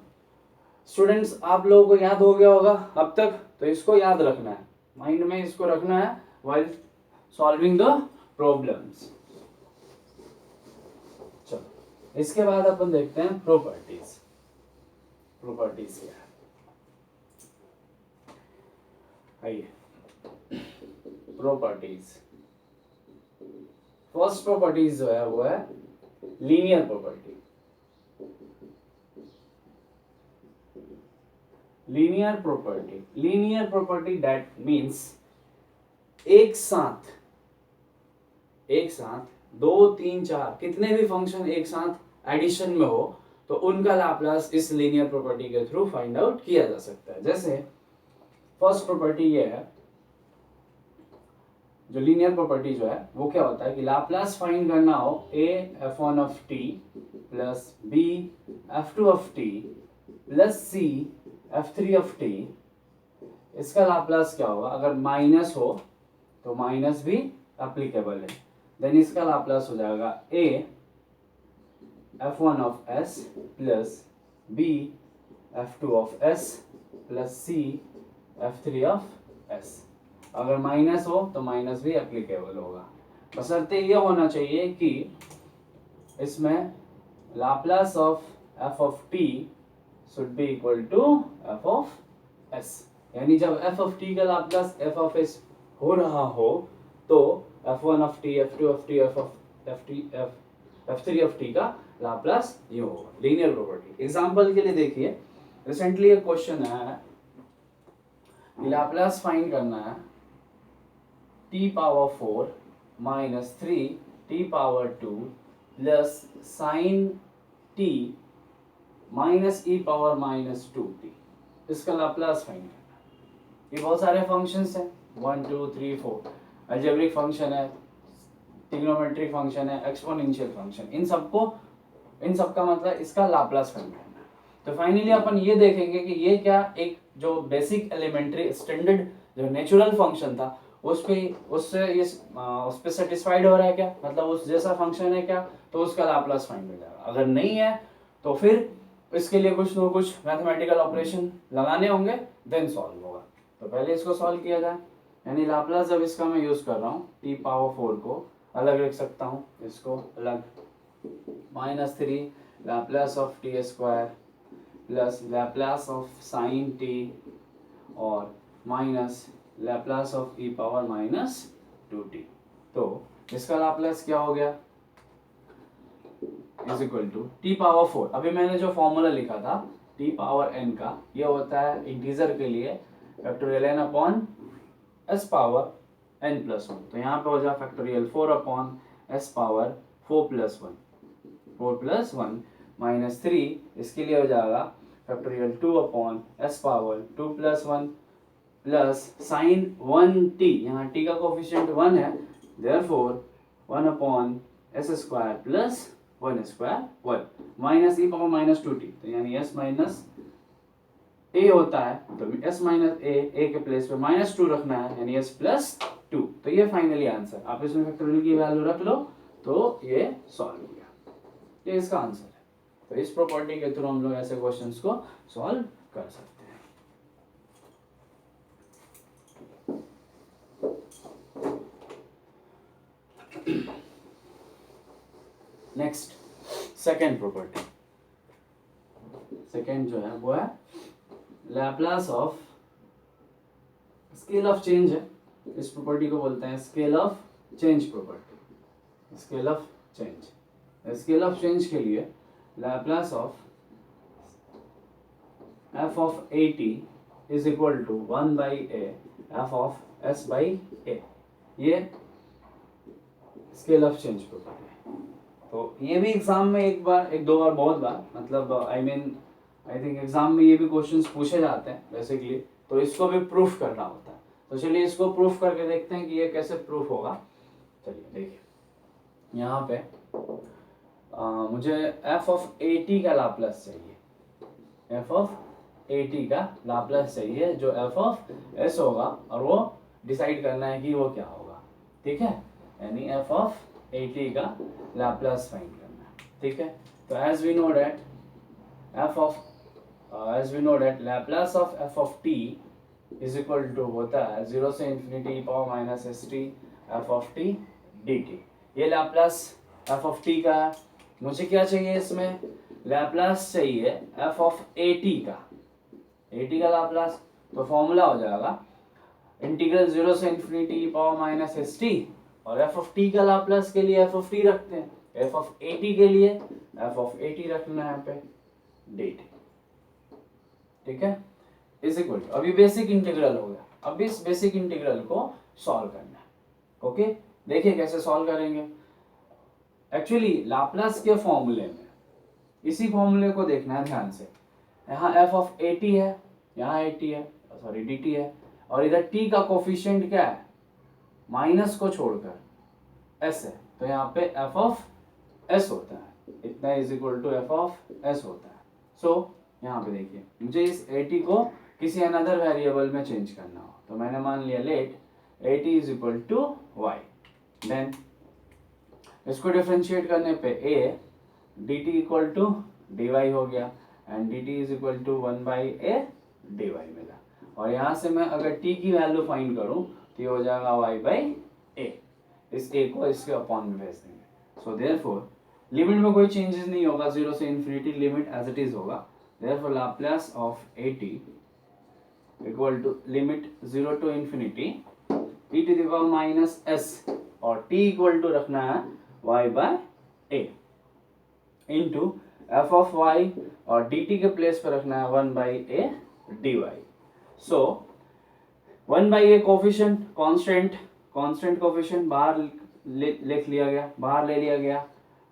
स्टूडेंट्स आप लोगों को याद हो गया होगा अब तक, तो इसको याद रखना है, माइंड में इसको रखना है व्हाइल सॉल्विंग द प्रॉब्लम्स। चलो इसके बाद अपन देखते हैं प्रॉपर्टीज। प्रॉपर्टीज क्या है, आइए प्रॉपर्टीज। फर्स्ट प्रॉपर्टीज जो है वो है linear property. Linear property that means एक साथ 2, 3, 4 कितने भी फंक्शन एक साथ एडिशन में हो तो उनका लाप्लास इस लीनियर प्रॉपर्टी के थ्रू फाइंड आउट किया जा सकता है। जैसे फर्स्ट प्रॉपर्टी ये है, जो लीनियर प्रॉपर्टी जो है वो क्या होता है कि लाप्लास फाइंड करना हो a f1 of t plus b f2 of t plus c f3 of t, इसका लाप्लास क्या होगा? अगर माइनस हो तो माइनस भी एप्लीकेबल है, देन इसका लाप्लास हो जाएगा a f1 of s plus b f2 of s plus c f3 of s। अगर माइनस हो तो माइनस भी एप्लीकेबल होगा, बशर्ते ये होना चाहिए कि इसमें Laplace of f of t should be equal to f of s, यानी जब f ऑफ t का लाप्लास f ऑफ s हो रहा हो तो f1 of t f2 of t f3 of t का लाप्लास ये होगा। लीनियर प्रॉपर्टी एग्जांपल के लिए देखिए, रिसेंटली एक क्वेश्चन है कि लाप्लास फाइंड करना है t power 4 minus 3 t power 2 plus sign t minus e power minus 2t, इसका लाप्लास फाइंड करना है। ये बहुत सारे फंक्शंस हैं, 1 2 3 4, अलजेब्रिक फंक्शन है, ट्रिग्नोमेट्रिक फंक्शन है, एक्सपोनेंशियल फंक्शन, इन सबका मतलब इसका लाप्लास फाइंड करना है। तो फाइनली अपन ये देखेंगे कि ये क्या एक जो बेसिक एलिमेंट्री स्टैंडर्ड जो नेचुरल फंक्शन था उस पे सेटिस्फाइड हो रहा है क्या, मतलब उस जैसा फंक्शन है क्या, तो उसका लाप्लास फाइंड हो जाएगा। अगर नहीं है तो फिर इसके लिए कुछ ना कुछ मैथमेटिकल ऑपरेशन लगाने होंगे, देन सॉल्व होगा। तो पहले इसको सॉल्व किया जाए, यानी लाप्लास जब इसका मैं यूज कर रहा हूँ t पावर 4 को अलग रख सकता हूँ, इसको अलग, minus 3 Laplace of t square plus Laplace of sine t और minus Laplace of e power minus 2t। तो इसका लाप्लास क्या हो गया? Is equal to t power 4। अभी मैंने जो फॉर्मूला लिखा था टी पावर n का, ये होता है इंटीजर के लिए factorial n upon s power n plus 1। तो यहाँ पे हो जाए factorial 4 upon s power 4 plus 1 minus 3, इसके लिए हो जाएगा factorial 2 upon s power 2 plus 1 plus sign 1t, यहाँ t का कोफिशिएंट 1 है, therefore 1 upon s square plus 1 square 1 minus e power minus 2t, तो यानी s माइनस a होता है, तो s माइनस a के प्लेस पे माइनस 2 रखना है, यानी s प्लस 2। तो ये फाइनली आंसर, आप इसमें फैक्टोरियल की वैल्यू रख लो तो ये सॉल्व हो गया, ये इसका आंसर है। तो इस प्रॉपर्टी के थ्रू हम लोग ऐसे क्वेश्चंस को सॉल्व कर सकते हैं। नेक्स्ट सेकेंड प्रॉपर्टी, सेकेंड जो है वो है Laplace of scale of change है, इस प्रॉपर्टी को बोलते हैं scale of change property. Scale of change, scale of change के लिए Laplace of f of at is equal to 1 by a f of s by a, ये scale of change property है। तो ये भी एग्जाम में एक बार, एक दो बार, बहुत बार, मतलब आई थिंक एग्जाम में ये भी क्वेश्चंस पूछे जाते हैं बेसिकली, तो इसको भी प्रूफ करना होता है। तो चलिए इसको प्रूफ करके देखते हैं कि ये कैसे प्रूफ होगा। चलिए देखिए, यहाँ पे मुझे f of at का लाप्लास चाहिए, f of at का लाप्लास चाहिए जो f of s होगा, और वो डिसाइड करना है कि वो क्या होगा, ठीक है, यानी f of at का लाप्लास फाइंड करना है, ठीक है। तो as we know that Laplace of f of t is equal to होता है 0 से infinity power minus s t f of t dt। ये लैप्लास f of t का है। मुझे क्या चाहिए, इसमें लैप्लास चाहिए f of at का, at का लाप्लास। तो फॉर्मूला हो जाएगा इंटीग्रल 0 से infinity power minus s T, और f of t का लाप्लास के लिए f of t रखते हैं, f of at के लिए f of at रखना है यहाँ पे dt, ठीक है, इज इक्वल टू, अभी बेसिक इंटीग्रल हो गया, अब इस बेसिक इंटीग्रल को सॉल्व करना है। ओके, देखिए कैसे सॉल्व करेंगे। एक्चुअली लाप्लास के फॉर्मूले में इसी फॉर्मूले को देखना है ध्यान से। यहाँ f of at है, यहाँ at है, सॉरी dt है, और इधर t का कोफिशिएंट क्या है, माइनस को छोड़कर s है, तो यहाँ पे f of s होता है, इतना is equal to f of s होता है। सो यहाँ पे देखिए, मुझे इस at को किसी अनदर वेरिएबल में चेंज करना हो, तो मैंने मान लिया let at is equal to y, then इसको डिफरेंशिएट करने पे a dt equal to dy हो गया, and dt is equal to 1 by a dy मिला। और यहाँ से मैं अगर t की वैल्यू फाइंड करूँ तो ये हो जाएगा y बाई a, इस a को इसके अपॉन में भेज देंगे। सो देयरफॉर लिमिट में कोई चेंजेस नहीं होगा, 0 से infinity limit as it is होगा। Therefore Laplace of at equal to limit 0 to infinity e to the power minus s, और t इक्वल टू रखना है y by a into f of y, और dt के प्लेस पर रखना है 1 by a dy। So 1 by a coefficient, constant coefficient बाहर लिख लिया गया, बाहर ले लिया गया,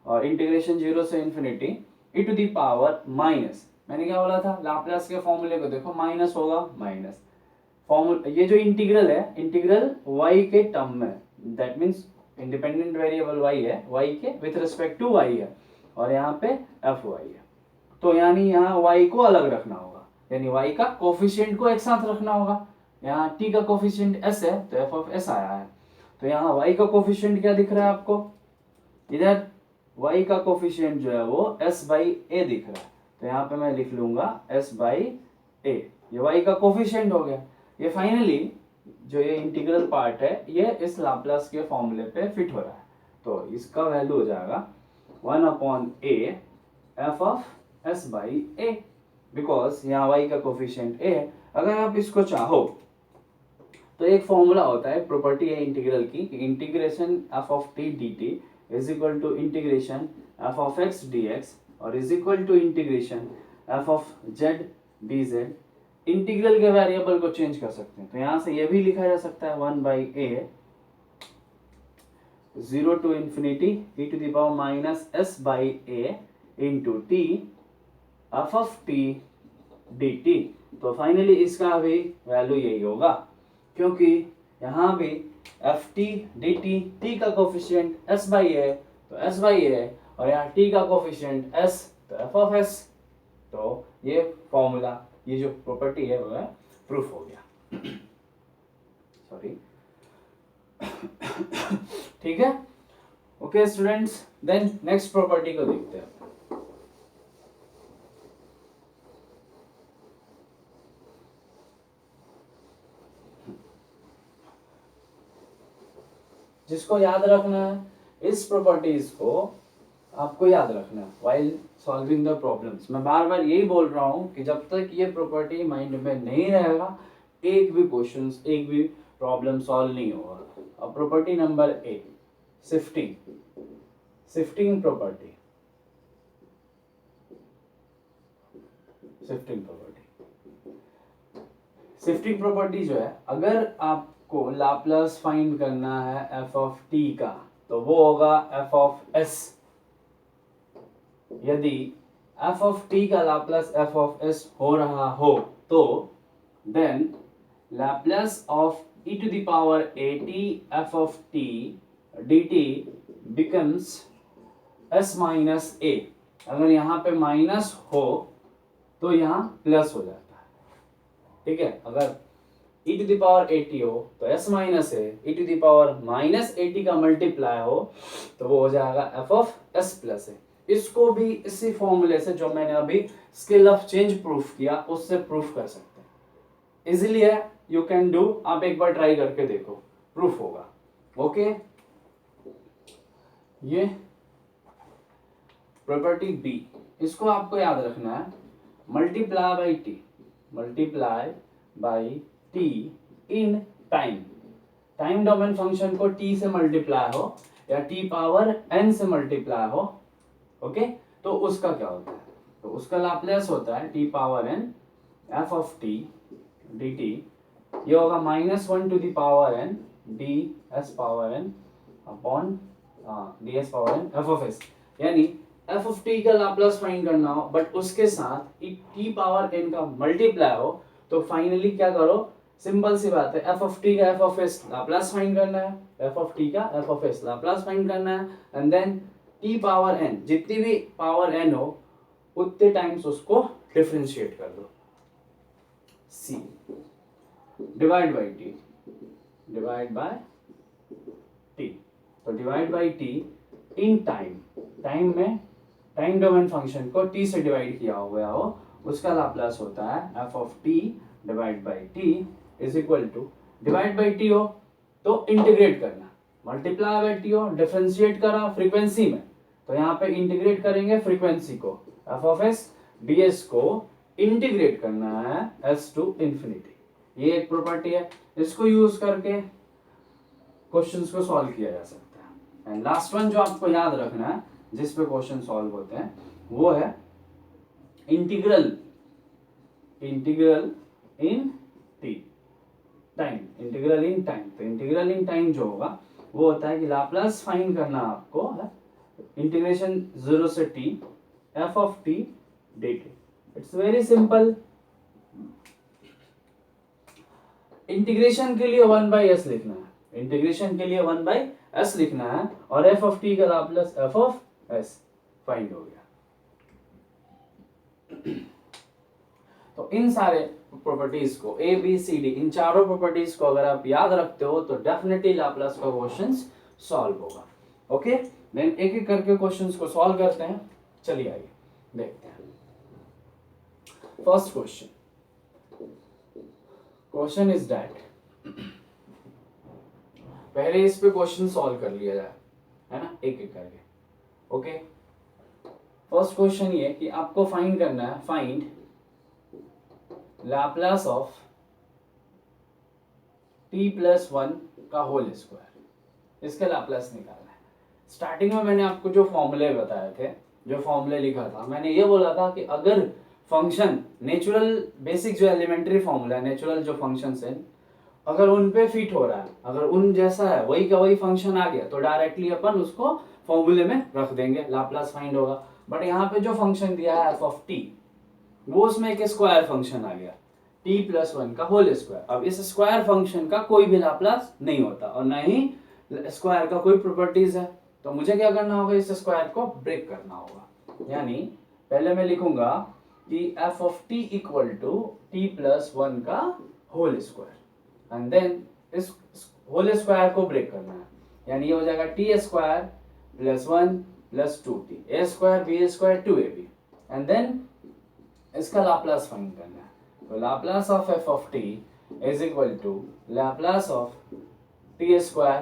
और इंटीग्रेशन 0 से infinity e to the power minus, मैंने क्या बोला था, लाप्लास के फॉर्मूले को देखो, माइनस होगा, माइनस फॉर्मूला, ये जो इंटीग्रल है, इंटीग्रल y के टर्म में, that means independent variable y है, y के विथ रिस्पेक्ट टू y है, और यहाँ पे f y है, तो यानी यहाँ y को अलग रखना होगा, यानी y का कोफिशिएंट को एक साथ रखना होगा। यहाँ t का कोफिशिएंट s है, तो f ऑफ s आया है, तो यहाँ y का कोफिशिएंट क्या दिख रहा है आपको, इधर y का कोफिशिएंट जो है वो s बाई a दिख रहा है, तो यहाँ पे मैं लिख लूंगा s बाई a, ये y का कोफिशिएंट हो गया। ये फाइनली जो ये इंटीग्रल पार्ट है ये इस लाप्लास के फॉर्मूले पे फिट हो रहा है, तो इसका वैल्यू हो जाएगा 1 upon a f of s by a, because यहाँ y का कोफिशिएंट a है। अगर आप इसको चाहो तो एक फॉर्मूला होता है, प्रॉपर्टी है इंटीग्रल की, integration f of t dt is equal to integration f of x dx, और is equal to integration f of z dz। Integral के वेरिएबल को चेंज कर सकते हैं, तो यहाँ से ये भी लिखा जा सकता है 1 by a 0 to infinity e to the power minus s by a into t f of t dt। तो फाइनली इसका भी वैल्यू यही होगा, क्योंकि यहाँ भी f t d t, t का कोफिशिएंट s बाई है तो s बाई है, और यहाँ t का कोफिशिएंट s तो f ऑफ s, तो ये फॉर्मूला, ये जो प्रॉपर्टी है वो प्रूफ हो गया। सॉरी ठीक है, okay students, then next property को देखते हैं। जिसको याद रखना है, इस प्रॉपर्टीज को आपको याद रखना है व्हाइल सॉल्विंग द प्रॉब्लम्स। मैं बार बार यही बोल रहा हूँ कि जब तक ये प्रॉपर्टी माइंड में नहीं रहेगा एक भी क्वेश्चन, एक भी प्रॉब्लम सॉल्व नहीं होगा। अब property number A, shifting, shifting property, shifting property, shifting property जो है, अगर आपको लाप्लास फाइंड करना है एफ ऑफ टी का, तो वो होगा एफ ऑफ एस। यदि एफ ऑफ टी का लाप्लास एफ ऑफ एस हो रहा हो तो then Laplace of e to the power at f of t dt becomes s minus a। अगर यहाँ पे माइनस हो तो यहाँ प्लस हो जाता है, ठीक है। अगर e to the power at हो तो s minus a, e to the power minus at का मल्टीप्लाई हो तो वो हो जाएगा f of s plus a। इसको भी इसी फॉर्मूले से जो मैंने अभी स्केल ऑफ चेंज प्रूफ किया उससे प्रूफ कर सकते हैं। इजीली है, यू कैन डू, आप एक बार ट्राई करके देखो, प्रूफ होगा। ओके, ये प्रॉपर्टी बी, इसको आपको याद रखना है, multiply by T, multiply by t in time. Time domain function को टी से मल्टीप्लाई हो या टी पावर एन से मल्टीप्लाई हो, ओके, तो उसका क्या होता है, तो उसका लाप्लास होता है t power n f of t d t, ये होगा -1 to the power n d s power n upon d s power n f of s. यानी एफ ऑफ टी का लाप्लास फाइंड करना हो बट उसके साथ टी पावर एन का multiply हो, तो फाइनली क्या करो, सिंपल सी बात है, एफ ऑफ टी का F of S Laplace find करना है, एफ ऑफ टी का F of S Laplace find करना है, and then T power N, जितनी भी पावर एन हो उतने टाइम्स उसको डिफरेंशिएट कर दो। C divide by t, divide by t, तो divide by t in time, time में टाइम डोमेन फंक्शन को टी से डिवाइड किया हुआ हो उसका लाप्लास होता है f of t divide by t is equal to, divide by t हो तो इंटीग्रेट करना, मल्टीप्लाई बाई टी हो डिफरेंशिएट करा फ्रीक्वेंसी में, तो यहाँ पे इंटीग्रेट करेंगे फ्रीक्वेंसी को, f of s d s को इंटीग्रेट करना है एस टू इंफिनिटी। ये एक प्रॉपर्टी है, इसको यूज करके क्वेश्चंस को सॉल्व किया जा सकता है। एंड लास्ट वन जो आपको याद रखना है जिस पे क्वेश्चन सॉल्व होते हैं वो है integral, integral in T time, integral in time. तो इंटीग्रल इन टाइम जो होगा वो होता है कि लाप्लास फाइंड करना आपको है इंटीग्रेशन 0 से t f of t dt। It's very simple, integration के लिए 1/s लिखना है, इंटीग्रेशन के लिए 1/s लिखना है और f of t का Laplace f of s find हो गया। तो इन सारे प्रॉपर्टीज को a b c d, इन चारों प्रॉपर्टीज को अगर आप याद रखते हो तो डेफिनेटली लाप्लास का क्वेश्चंस सॉल्व होगा। ओके, देन एक एक करके क्वेश्चंस को सॉल्व करते हैं, चलिए आइए देखते हैं। First question, question is that, पहले इस पे क्वेश्चन सॉल्व कर लिया जाए, है ना, एक एक करके। ओके, फर्स्ट क्वेश्चन ये कि आपको फाइंड करना है, find Laplace of t plus 1 का होल स्क्वायर, इसका लाप्लास निकालना है। स्टार्टिंग में मैंने आपको जो फॉर्मूले बताए थे, जो फॉर्मूले लिखा था, मैंने ये बोला था कि अगर फंक्शन नेचुरल बेसिक जो एलिमेंट्री फॉर्मूला है, नेचुरल जो फंक्शंस हैं, अगर उन पे फिट हो रहा है, अगर उन जैसा है वही का वही फंक्शन आ गया तो डायरेक्टली अपन उसको फॉर्मूले में रख देंगे, लाप्लास फाइंड होगा। बट यहाँ पे जो फंक्शन दिया है एफ ऑफ टी, वो उसमें एक स्क्वायर फंक्शन आ गया t प्लस 1 का होल स्क्वायर। अब इस स्क्वायर फंक्शन का कोई भी लाप्लास नहीं होता और ना ही स्क्वायर का कोई प्रॉपर्टीज है, तो मुझे क्या करना होगा, इस स्क्वायर को ब्रेक करना होगा। यानी पहले मैं लिखूंगा कि f of t equal to t plus 1 का होल स्क्वायर, एंड देन इस होल स्क्वायर को ब्रेक करना है, यानी ये हो जाएगा t square plus 1 plus 2t, a square b square 2ab, and then इसका लाप्लास फाइंड करना है। तो Laplace of f of t is equal to Laplace of t square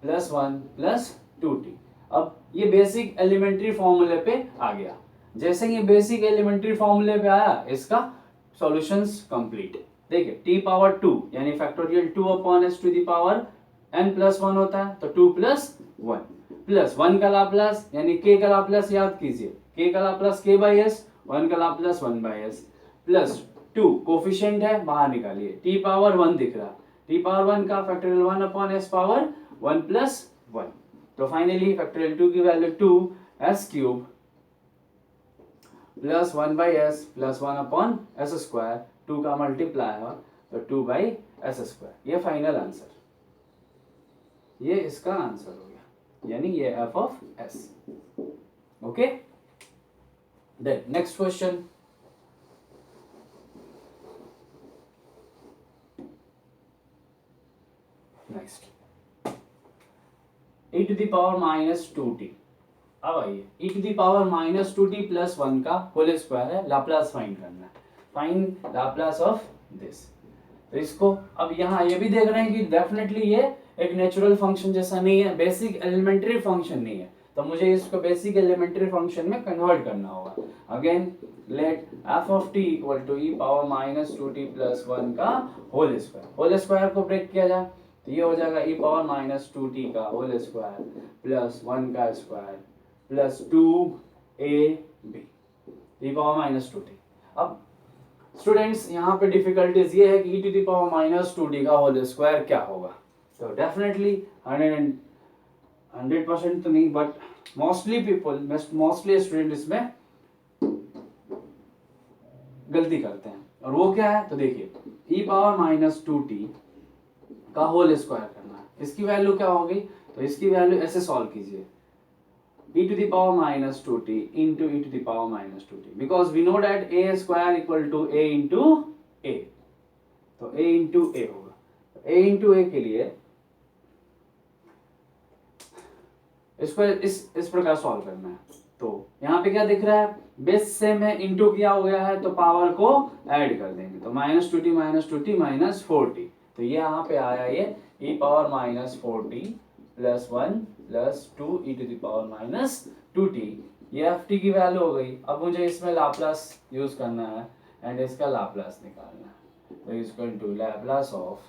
plus 1 plus 2t। अब ये बेसिक एलिमेंट्री फॉर्मूले पे आ गया, जैसे ये बेसिक एलिमेंट्री फॉर्मूले पे आया इसका सॉल्यूशंस कंप्लीट। देखिए t पावर 2 यानी factorial 2 upon s to the power n plus 1 होता है, तो 2 प्लस 1 प्लस 1 का लाप्लास यानी k का लाप्लास याद कीजिए, k का लाप्लास k बाई एस, 1 का Laplace 1 by S plus 2 coefficient है बाहर निकालिए, t पावर 1 दिख रहा, t पावर 1 का factorial 1 upon s power 1 plus 1, तो फाइनली फैक्टोरियल 2 की value 2 s cube plus 1 by S plus 1 upon S square, 2 का मल्टीप्लाई है तो 2 बाई एस स्क्वायर, ये फाइनल आंसर, ये इसका आंसर हो गया, यानी ये F of S. Okay, then next question, next e to the power minus 2t, अब आइए e to the power minus 2t plus 1 का होल स्क्वायर है, लाप्लास फाइंड करना है, फाइंड लाप्लास ऑफ दिस। तो इसको अब यहाँ ये भी देख रहे हैं कि डेफिनेटली ये एक नेचुरल फंक्शन जैसा नहीं है, बेसिक एलिमेंट्री फंक्शन नहीं है, तो मुझे इसको बेसिक एलिमेंट्री फंक्शन में कन्वर्ट करना होगा। Again let f of t equal to e power minus 2t plus 1 का होल स्क्वायर, होल स्क्वायर को ब्रेक किया जाए तो ये हो जाएगा e पावर माइनस 2t का होल स्क्वायर प्लस 1 का square plus 2ab e power minus 2t। अब स्टूडेंट्स यहाँ पे डिफिकल्टीज ये है कि e to the power minus 2t का होल स्क्वायर क्या होगा, तो डेफिनेटली 100% तो नहीं, but mostly people, mostly student इसमें गलती करते हैं, और वो क्या है तो देखिए e पावर माइनस 2t का होल स्क्वायर करना है, इसकी वैल्यू क्या होगी, तो इसकी वैल्यू ऐसे सॉल्व कीजिए, e to the power minus 2t into e to the power minus 2t, because we know that a square equal to a into a, तो a into a होगा, a into a के लिए इसको इस प्रकार solve करना है, तो यहाँ पे क्या दिख रहा है, बेस सेम है, इंटू किया हो गया है, तो पावर को ऐड कर देंगे, तो माइनस 2t माइनस 4t, तो ये यहाँ पे आया ये e power minus 4t plus 1 plus 2 e to the power minus 2t, ये ft की वैल्यू हो गई। अब मुझे इसमें लाप्लास यूज करना है एंड इसका लाप्लास निकालना है, तो equal to Laplace of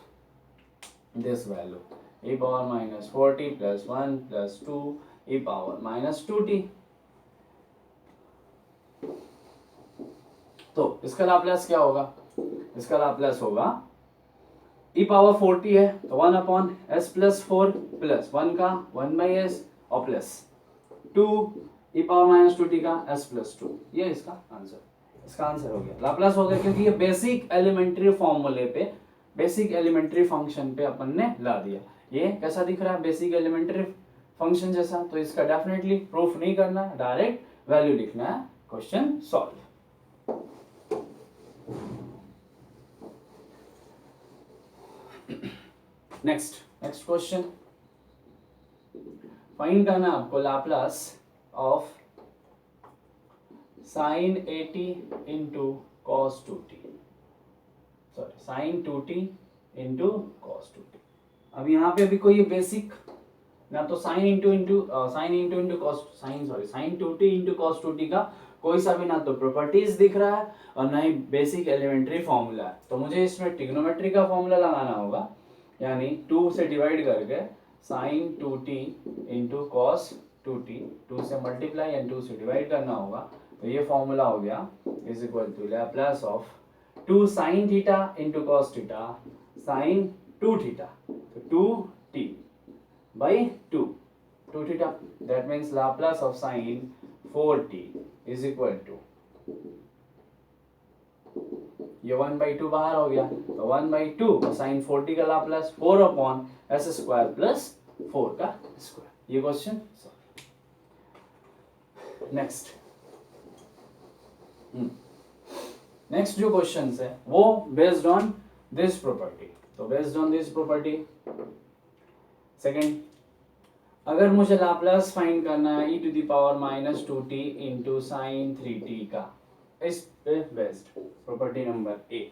this value e power minus 4t plus 1 plus 2 e power minus 2t, तो इसका लाप्लास क्या होगा, इसका लाप्लास होगा e पावर 4t है तो 1 अपॉन s प्लस 4 प्लस 1 का 1 बाई एस और plus 2 e power minus 2t का s प्लस 2, ये इसका आंसर, इसका आंसर हो गया, लाप्लास हो गया, क्योंकि ये बेसिक एलिमेंट्री फॉर्मूले पे, बेसिक एलिमेंट्री फंक्शन पे अपन ने ला दिया। ये कैसा दिख रहा है, बेसिक एलिमेंट्री फंक्शन जैसा, तो इसका डेफिनेटली प्रूफ नहीं करना, डायरेक्ट वैल्यू लिखना है, question solve. Next question, find करना आपको Laplace of sin 80 into cos 2t, sorry sin 2t into cos 2t। अब यहाँ पे अभी कोई बेसिक ना तो sin 2t into cos 2t का कोई सा भी ना तो प्रॉपर्टीज दिख रहा है और ना ही बेसिक एलिमेंट्री फॉर्मूला है, तो मुझे इसमें ट्रिग्नोमेट्री का फॉर्मूला लगाना होगा, यानी 2 से डिवाइड करके sin 2t into cos 2t, 2 से मल्टीप्लाई एंड 2 से डिवाइड करना होगा, तो ये फॉर्मूला हो गया is equal to Laplace of 2 sin theta into cos theta sin 2 theta, तो 2t by 2 theta, that means Laplace of sin 4t is equal to, ये 1/2 बाहर हो गया, तो 1/2 साइन 4t का Laplace 4 upon s square plus 4 का square, ये question solve. Next जो क्वेश्चन है वो बेस्ड ऑन दिस प्रॉपर्टी, तो based on this property second, अगर मुझे लाप्लास फाइंड करना है e to the power minus 2t into sine 3t का, इस पे बेस्ड प्रॉपर्टी नंबर ए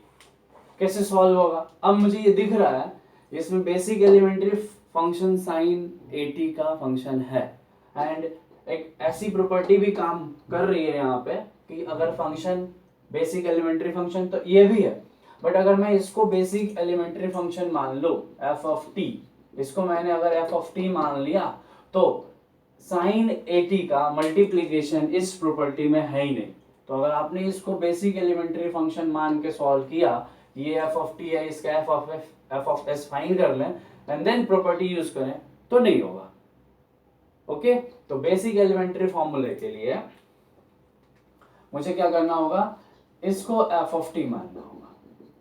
कैसे सॉल्व होगा। अब मुझे ये दिख रहा है इसमें बेसिक एलिमेंट्री फंक्शन sin 80 का फंक्शन है, एंड एक ऐसी प्रॉपर्टी भी काम कर रही है यहाँ पे कि अगर फंक्शन बेसिक एलिमेंट्री फंक्शन तो ये भी है, बट अगर मैं इसको बेसिक एलिमेंट्री फंक्शन मान लो एफ ऑफ टी, इसको मैंने अगर एफ ऑफ टी मान लिया तो साइन 80 का मल्टीप्लीकेशन इस प्रॉपर्टी में है ही नहीं। तो अगर आपने इसको बेसिक एलिमेंट्री फंक्शन मान के सॉल्व किया, ये एफ ऑफ टी है, इसका एफ ऑफ एस फाइंड कर लें एंड देन प्रॉपर्टी यूज करें तो नहीं होगा। ओके, तो बेसिक एलिमेंट्री फॉर्मूले के लिए मुझे क्या करना होगा, इसको एफ ऑफ टी मानना होगा,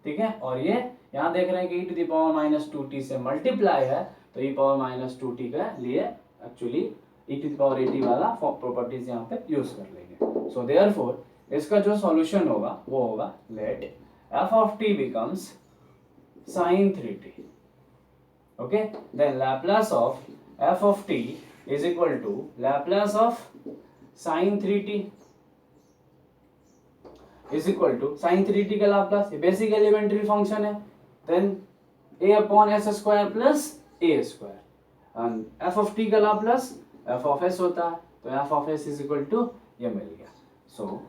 ठीक है। और ये यहाँ देख रहे हैं कि e to the power minus 2t से मल्टीप्लाई है, तो e पावर माइनस 2t के लिए actually e to the power 80 वाला प्रॉपर्टीज यहाँ पे यूज कर लेंगे। सो देयरफॉर इसका जो सॉल्यूशन होगा वो होगा late f of t becomes sin 3t, okay, then Laplace of f of t is equal to Laplace of sin 3t is equal to sin 3t का लाप्लास, ये basic elementary function है, then a upon s square plus a square and f of t का Laplace f of s होता है, तो f of s is equal to ये मिल गया। सो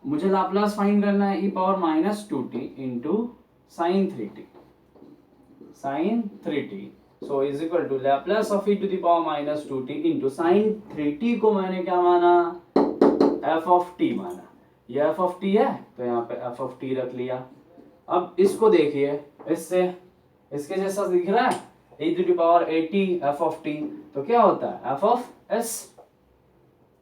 मुझे लाप्लास फाइंड करना है e power minus 2t into sine 3t so is equal to Laplace of e to the power minus 2t into sine 3t को मैंने क्या माना, f of t माना, ये f of t है तो यहाँ पे f of t रख लिया। अब इसको देखिए, इससे इसके जैसा दिख रहा है e to the power 80 f of t, तो क्या होता है f of s